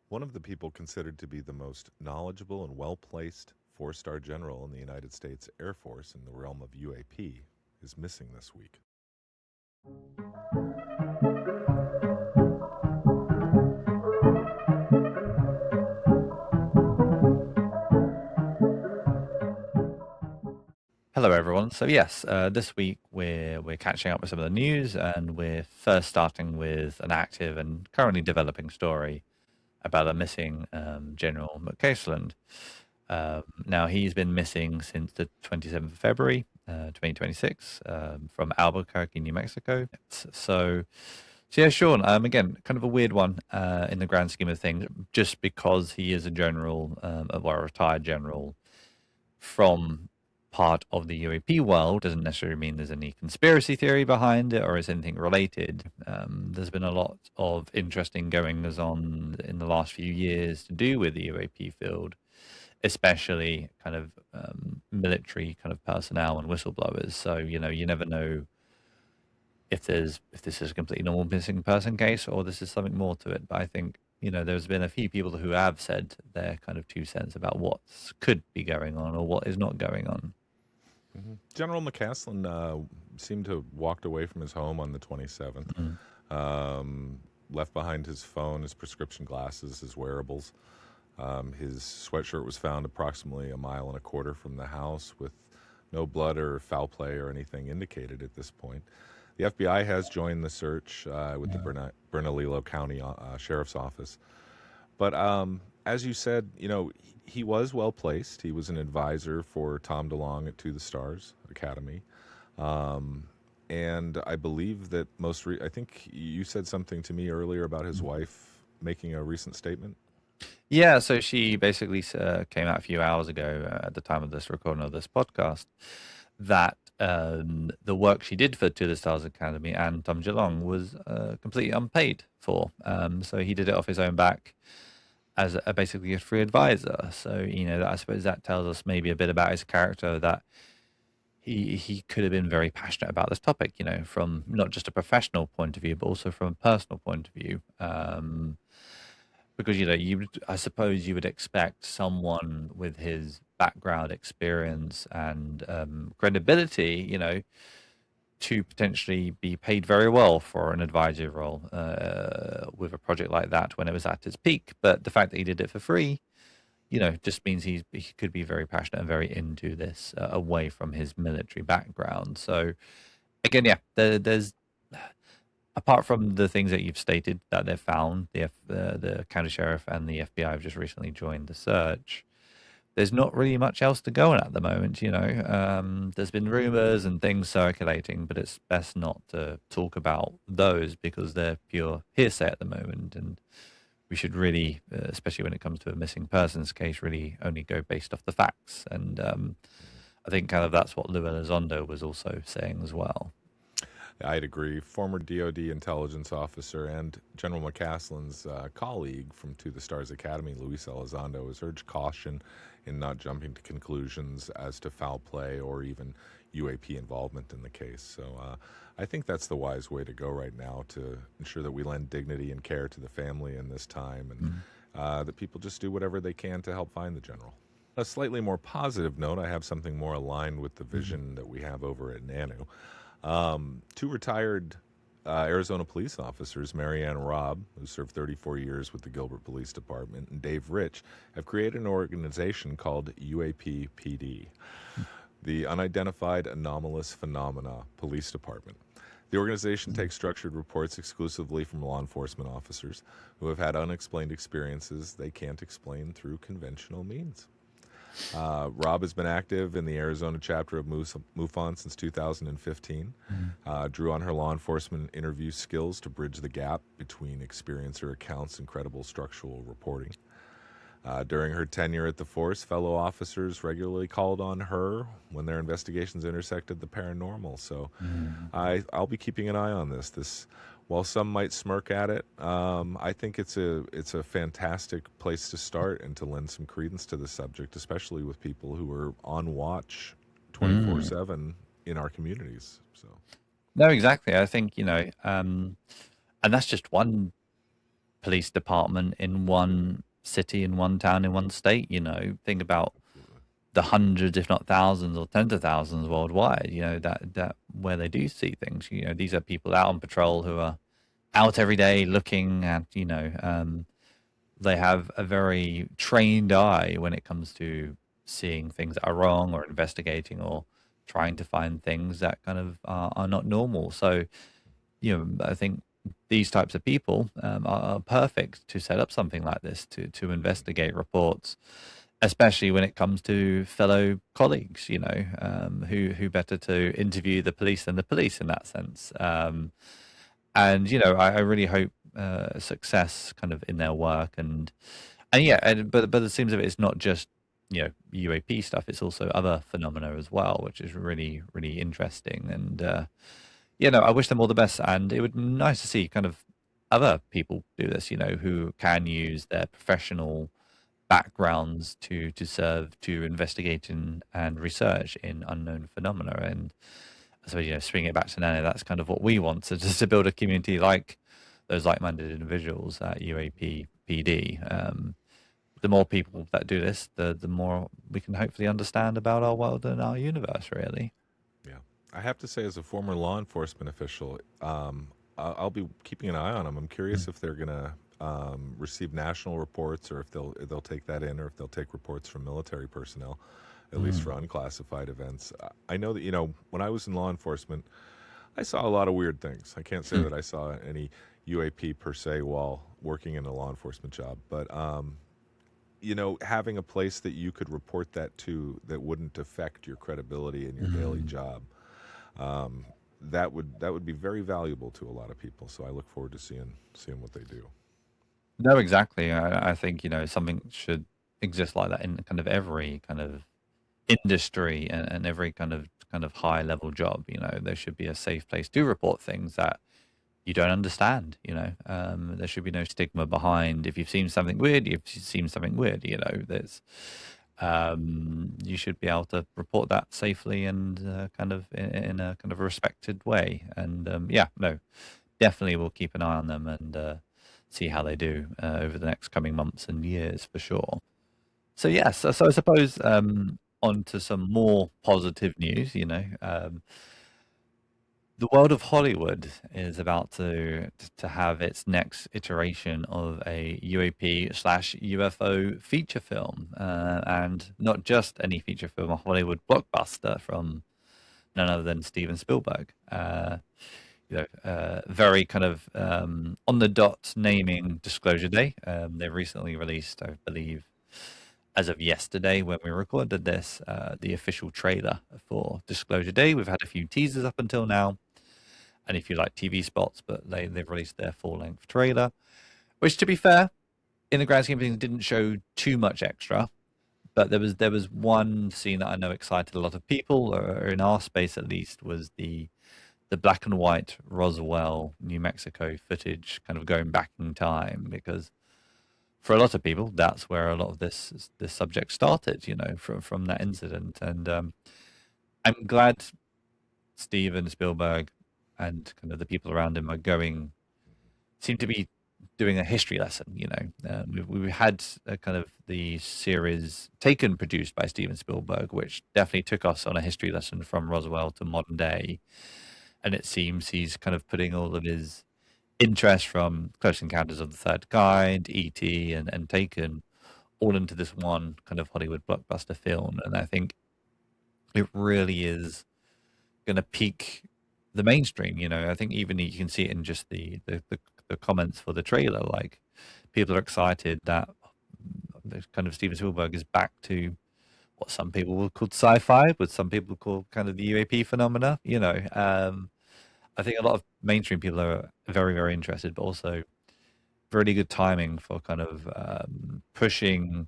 One of the people considered to be the most knowledgeable and well-placed four-star general in the United States Air Force in the realm of UAP is missing this week. Hello, everyone. So yes, this week we're catching up with some of the news, and we're first starting with an active and currently developing story about a missing General McCasland. Now he's been missing since the 27th of February, 2026, from Albuquerque, New Mexico. So yeah, Sean. Again, kind of a weird one in the grand scheme of things, just because he is a general, or a retired general from part of the UAP world doesn't necessarily mean there's any conspiracy theory behind it or is anything related. There's been a lot of interesting goings on in the last few years to do with the UAP field, especially kind of military kind of personnel and whistleblowers. So you never know if this is a completely normal missing person case or this is something more to it. But I think there's been a few people who have said their kind of 2 cents about what could be going on or what is not going on. General McCasland seemed to have walked away from his home on the 27th, left behind his phone, his prescription glasses, his wearables. His sweatshirt was found approximately 1.25 miles from the house with no blood or foul play or anything indicated at this point. The FBI has joined the search with the Bernalillo County Sheriff's Office. But as you said, he was well placed. He was an advisor for Tom DeLonge at To the Stars Academy. And I believe that I think you said something to me earlier about his wife making a recent statement. Yeah, so she basically came out a few hours ago at the time of this recording of this podcast that the work she did for To the Stars Academy and Tom DeLonge was completely unpaid for. So he did it off his own back as basically a free advisor. So, I suppose that tells us maybe a bit about his character, that he could have been very passionate about this topic, from not just a professional point of view, but also from a personal point of view. Because, I suppose you would expect someone with his background, experience, and credibility, to potentially be paid very well for an advisory role with a project like that when it was at its peak. But the fact that he did it for free, just means he could be very passionate and very into this away from his military background. So again, yeah, there's apart from the things that you've stated that they've found, the county sheriff and the FBI have just recently joined the search. There's not really much else to go on at the moment, There's been rumors and things circulating, but it's best not to talk about those because they're pure hearsay at the moment. And we should really, especially when it comes to a missing persons case, really only go based off the facts. And I think kind of that's what Lou Elizondo was also saying as well. I'd agree. Former DoD intelligence officer and General McCasland's colleague from To the Stars Academy, Luis Elizondo, has urged caution in not jumping to conclusions as to foul play or even UAP involvement in the case. So I think that's the wise way to go right now, to ensure that we lend dignity and care to the family in this time, and that people just do whatever they can to help find the general. On a slightly more positive note, I have something more aligned with the vision that we have over at Nanu. Two retired Arizona police officers, Marianne Robb, who served 34 years with the Gilbert Police Department, and Dave Rich, have created an organization called UAP-PD, the Unidentified Anomalous Phenomena Police Department. The organization takes structured reports exclusively from law enforcement officers who have had unexplained experiences they can't explain through conventional means. Rob has been active in the Arizona chapter of MUFON since 2015. Drew on her law enforcement interview skills to bridge the gap between experiencer accounts and credible structural reporting. During her tenure at the force, fellow officers regularly called on her when their investigations intersected the paranormal. So I'll be keeping an eye on this. While some might smirk at it, I think it's a fantastic place to start and to lend some credence to the subject, especially with people who are on watch 24/7 in our communities. So No, exactly. I think, and that's just one police department in one city, in one town, in one state. Think about the hundreds, if not thousands or tens of thousands worldwide, that where they do see things. These are people out on patrol who are out every day looking at, they have a very trained eye when it comes to seeing things that are wrong or investigating or trying to find things that kind of are not normal. So, I think these types of people are perfect to set up something like this, to investigate reports, especially when it comes to fellow colleagues, who better to interview the police than the police in that sense. And, I really hope success kind of in their work. And yeah, but it seems of it's not just, UAP stuff, it's also other phenomena as well, which is really, really interesting. And, I wish them all the best. And it would be nice to see kind of other people do this, who can use their professional backgrounds to serve to investigate and research in unknown phenomena. And so, swinging it back to Nano, that's kind of what we want, so just to build a community like those like-minded individuals at UAP PD. The more people that do this, the more we can hopefully understand about our world and our universe, really. Yeah. I have to say, as a former law enforcement official, I'll be keeping an eye on them. I'm curious if they're going to receive national reports, or if they'll take that in, or if they'll take reports from military personnel, at least for unclassified events. I know that, when I was in law enforcement, I saw a lot of weird things. I can't say that I saw any UAP per se while working in a law enforcement job, but having a place that you could report that to that wouldn't affect your credibility in your daily job, that would be very valuable to a lot of people. So I look forward to seeing what they do. No, exactly. I think, something should exist like that in kind of every kind of industry, and every kind of high level job. There should be a safe place to report things that you don't understand. There should be no stigma behind. If you've seen something weird, there's you should be able to report that safely and kind of in a kind of respected way. And yeah, no, definitely we'll keep an eye on them and see how they do over the next coming months and years for sure. So yes, so I suppose on to some more positive news. The world of Hollywood is about to have its next iteration of a UAP/UFO feature film, and not just any feature film, a Hollywood blockbuster from none other than Steven Spielberg. Very kind of on the dot naming Disclosure Day. They recently released, I believe, as of yesterday when we recorded this, the official trailer for Disclosure Day. We've had a few teasers up until now, and if you like TV spots, but they've released their full-length trailer, which, to be fair, in the grand scheme of things, didn't show too much extra. But there was one scene that I know excited a lot of people, or in our space at least, was the black and white Roswell, New Mexico footage, kind of going back in time, because for a lot of people, that's where a lot of this subject started, from that incident. And I'm glad Steven Spielberg and kind of the people around him seem to be doing a history lesson. We've had a kind of the series Taken, produced by Steven Spielberg, which definitely took us on a history lesson from Roswell to modern day. And it seems he's kind of putting all of his interest from Close Encounters of the Third Kind, E.T., and Taken all into this one kind of Hollywood blockbuster film. And I think it really is going to pique the mainstream. I think even you can see it in just the comments for the trailer. Like, people are excited that kind of Steven Spielberg is back to what some people will call sci-fi, but some people call kind of the UAP phenomena. I think a lot of mainstream people are very, very interested, but also really good timing for kind of pushing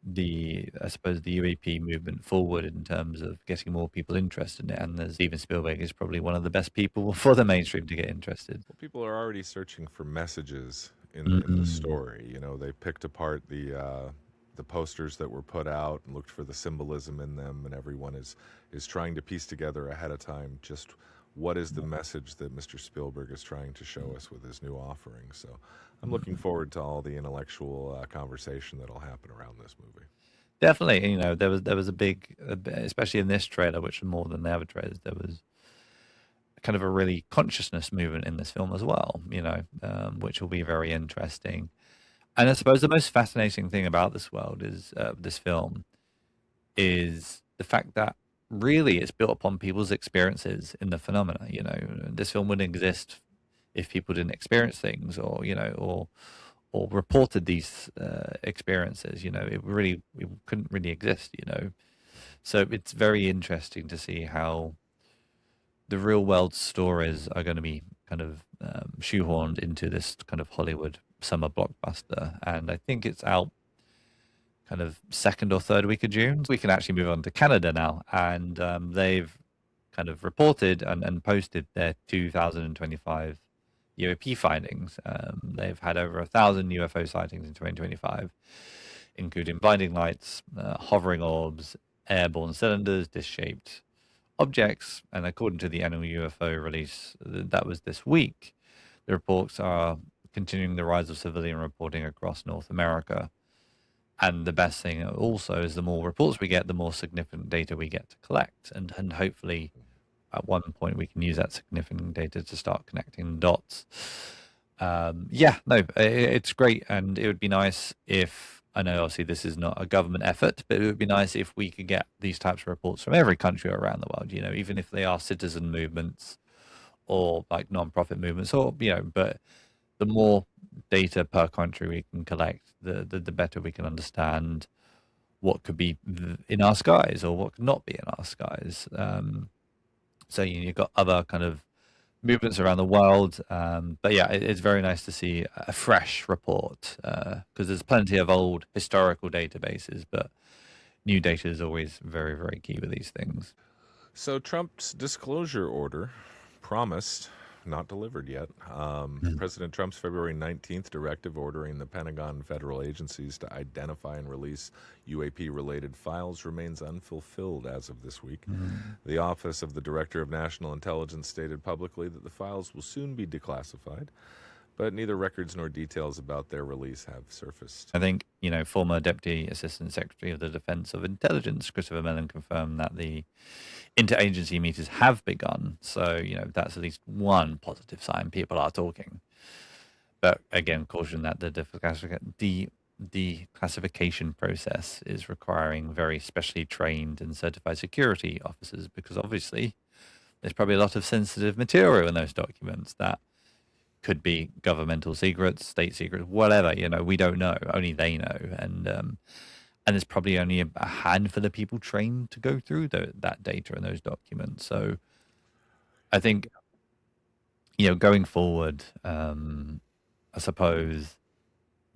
I suppose, the UAP movement forward in terms of getting more people interested in it. And Steven Spielberg is probably one of the best people for the mainstream to get interested. Well, people are already searching for messages in the story. They picked apart the posters that were put out and looked for the symbolism in them, and everyone is trying to piece together ahead of time just what is the message that Mr. Spielberg is trying to show us with his new offering. So I'm looking Mm. forward to all the intellectual conversation that'll happen around this movie. Definitely, there was especially in this trailer, which was more than the other trailers, there was kind of a really consciousness movement in this film as well, which will be very interesting. And I suppose the most fascinating thing about this world is this film is the fact that really it's built upon people's experiences in the phenomena. This film wouldn't exist if people didn't experience things, or reported these experiences. It couldn't really exist. So it's very interesting to see how the real world stories are going to be kind of shoehorned into this kind of Hollywood summer blockbuster. And I think it's out kind of second or third week of June. We can actually move on to Canada now. And they've kind of reported and posted their 2025 UAP findings. They've had over 1,000 UFO sightings in 2025, including blinding lights, hovering orbs, airborne cylinders, disc-shaped objects. And according to the annual UFO release that was this week, the reports are continuing the rise of civilian reporting across North America. And the best thing also is the more reports we get, the more significant data we get to collect. And hopefully at one point we can use that significant data to start connecting dots. It's great. And it would be nice if, I know obviously this is not a government effort, but it would be nice if we could get these types of reports from every country around the world, even if they are citizen movements or like non-profit movements, or, but the more data per country we can collect, the better we can understand what could be in our skies or what could not be in our skies. So you've got other kind of movements around the world. But yeah, it's very nice to see a fresh report because there's plenty of old historical databases, but new data is always very, very key with these things. So Trump's disclosure order promised, not delivered yet. President Trump's February 19th directive ordering the Pentagon and federal agencies to identify and release UAP-related files remains unfulfilled as of this week. The Office of the Director of National Intelligence stated publicly that the files will soon be declassified, but neither records nor details about their release have surfaced. I think, former Deputy Assistant Secretary of the Defense of Intelligence, Christopher Mellon, confirmed that the interagency meetings have begun. So, that's at least one positive sign. People are talking. But again, caution that the declassification process is requiring very specially trained and certified security officers, because obviously there's probably a lot of sensitive material in those documents that could be governmental secrets, state secrets, whatever. We don't know. Only they know. And there's probably only a handful of people trained to go through that data and those documents. So I think, going forward, I suppose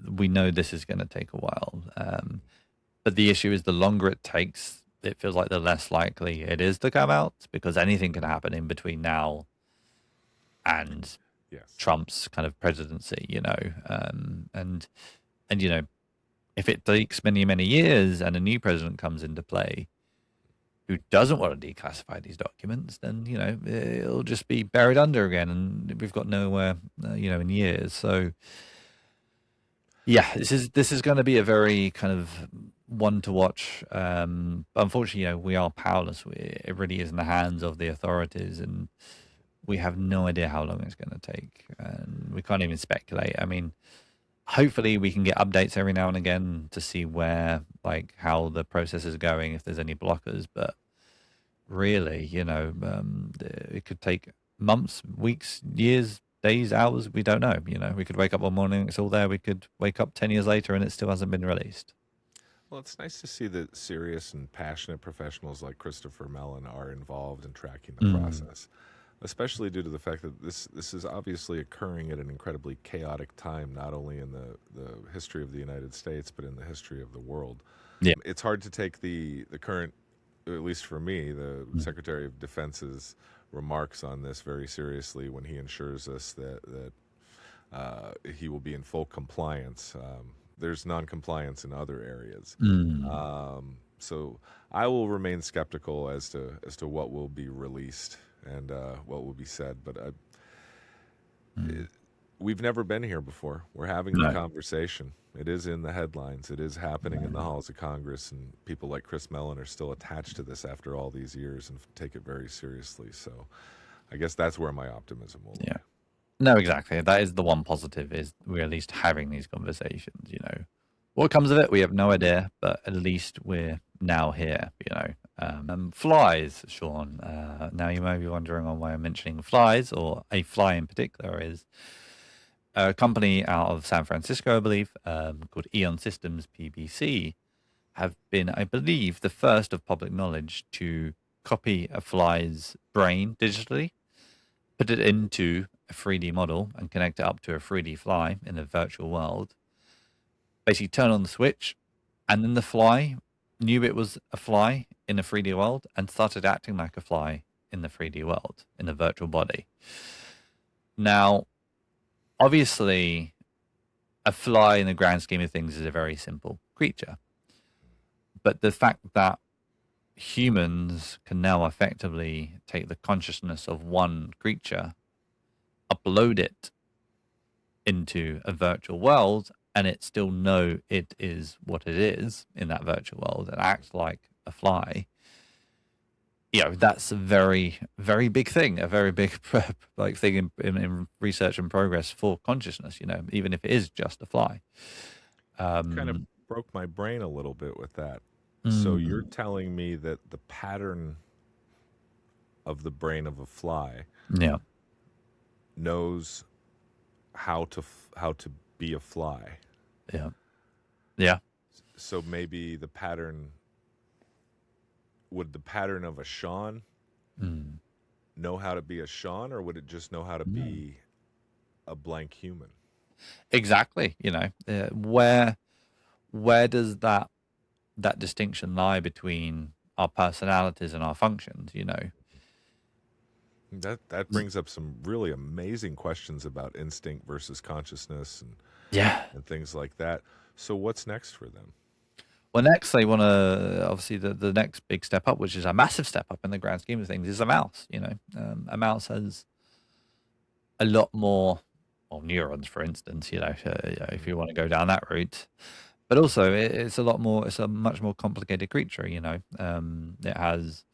we know this is going to take a while. But the issue is the longer it takes, it feels like the less likely it is to come out, because anything can happen in between now and Trump's kind of presidency, and if it takes many, many years and a new president comes into play who doesn't want to declassify these documents, then, it'll just be buried under again, and we've got nowhere, in years. So yeah, this is going to be a very kind of one to watch. Unfortunately, we are powerless. It really is in the hands of the authorities, and we have no idea how long it's going to take, and we can't even speculate. I mean, hopefully we can get updates every now and again to see how the process is going, if there's any blockers. But really, it could take months, weeks, years, days, hours. We don't know. We could wake up one morning, it's all there. We could wake up 10 years later and it still hasn't been released. Well, it's nice to see that serious and passionate professionals like Christopher Mellon are involved in tracking the process, especially due to the fact that this is obviously occurring at an incredibly chaotic time, not only in the history of the United States, but in the history of the world. Yeah. It's hard to take the current, at least for me, the Secretary of Defense's remarks on this very seriously when he assures us that he will be in full compliance. There's non-compliance in other areas. So I will remain skeptical as to what will be released and what will be said. But we've never been here before. We're having the No. conversation. It is in the headlines. It is happening in the halls of Congress, and people like Chris Mellon are still attached to this after all these years and take it very seriously. So I guess that's where my optimism will lie. Yeah. No, exactly. That is the one positive, is we're at least having these conversations, you know. What comes of it, we have no idea, but at least we're now here, you know. Flies, Sean. Now you may be wondering on why I'm mentioning flies, or a fly in particular, is a company out of San Francisco, I believe, called Eon Systems PBC, have been, I believe, the first of public knowledge to copy a fly's brain digitally, put it into a 3D model and connect it up to a 3D fly in a virtual world, basically turn on the switch, and then the fly knew it was a fly in a 3D world and started acting like a fly in the 3D world, in the virtual body. Now, obviously, a fly in the grand scheme of things is a very simple creature. But the fact that humans can now effectively take the consciousness of one creature, upload it into a virtual world, and it still know it is what it is in that virtual world and act like a fly, you know, that's a very, very big thing, a very big like thing in research and progress for consciousness, you know, even if it is just a fly. Kind of broke my brain a little bit with that. So you're telling me that the pattern of the brain of a fly knows how to be a fly. Yeah. So maybe the pattern of a Sean know how to be a Sean, or would it just know how to be a blank human? Exactly. You know, where does that distinction lie between our personalities and our functions, you know? That brings up some really amazing questions about instinct versus consciousness and things like that. So what's next for them? Well, next they want to, obviously the next big step up, which is a massive step up in the grand scheme of things, is a mouse. You know, a mouse has a lot more, well, neurons, for instance, you know, if you want to go down that route. But also, it's a lot more. It's a much more complicated creature. You know, it has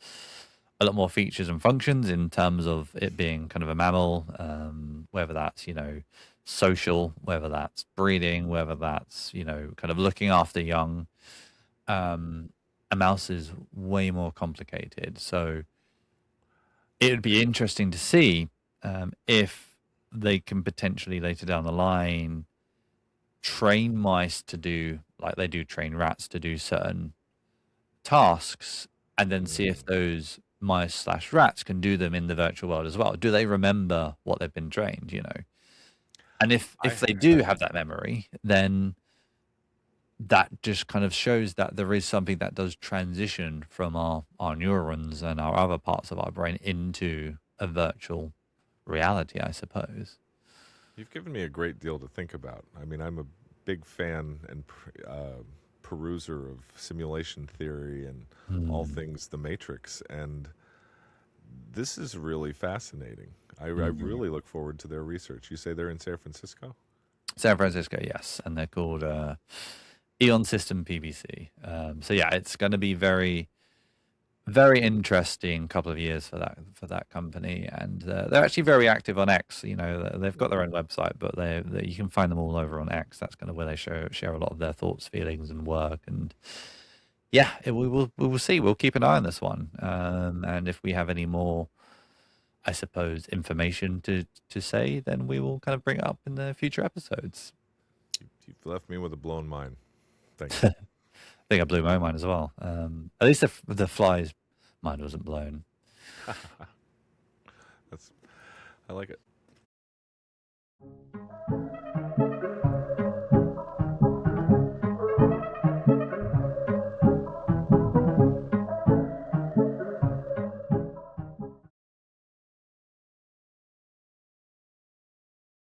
a lot more features and functions in terms of it being kind of a mammal. Whether that's, you know, social, whether that's breeding, whether that's, you know, kind of looking after young. A mouse is way more complicated. So it would be interesting to see if they can potentially later down the line train mice to do, like they do train rats to do certain tasks, and then see if those mice/rats can do them in the virtual world as well. Do they remember what they've been trained, you know? And if they do have that memory, then that just kind of shows that there is something that does transition from our neurons and our other parts of our brain into a virtual reality, I suppose. You've given me a great deal to think about. I mean, I'm a big fan and peruser of simulation theory and all things The Matrix, and this is really fascinating. I really look forward to their research. You say they're in San Francisco? San Francisco, yes, and they're called Eon System PBC. So yeah, it's going to be very, very interesting couple of years for that company, and they're actually very active on X. You know, they've got their own website, but they you can find them all over on X. That's kind of where they share a lot of their thoughts, feelings, and work. And yeah, we will see. We'll keep an eye on this one, and if we have any more, I suppose, information to say, then we will kind of bring it up in the future episodes. You've left me with a blown mind. Thank you. I think I blew my mind as well. At least the fly's mind wasn't blown. I like it.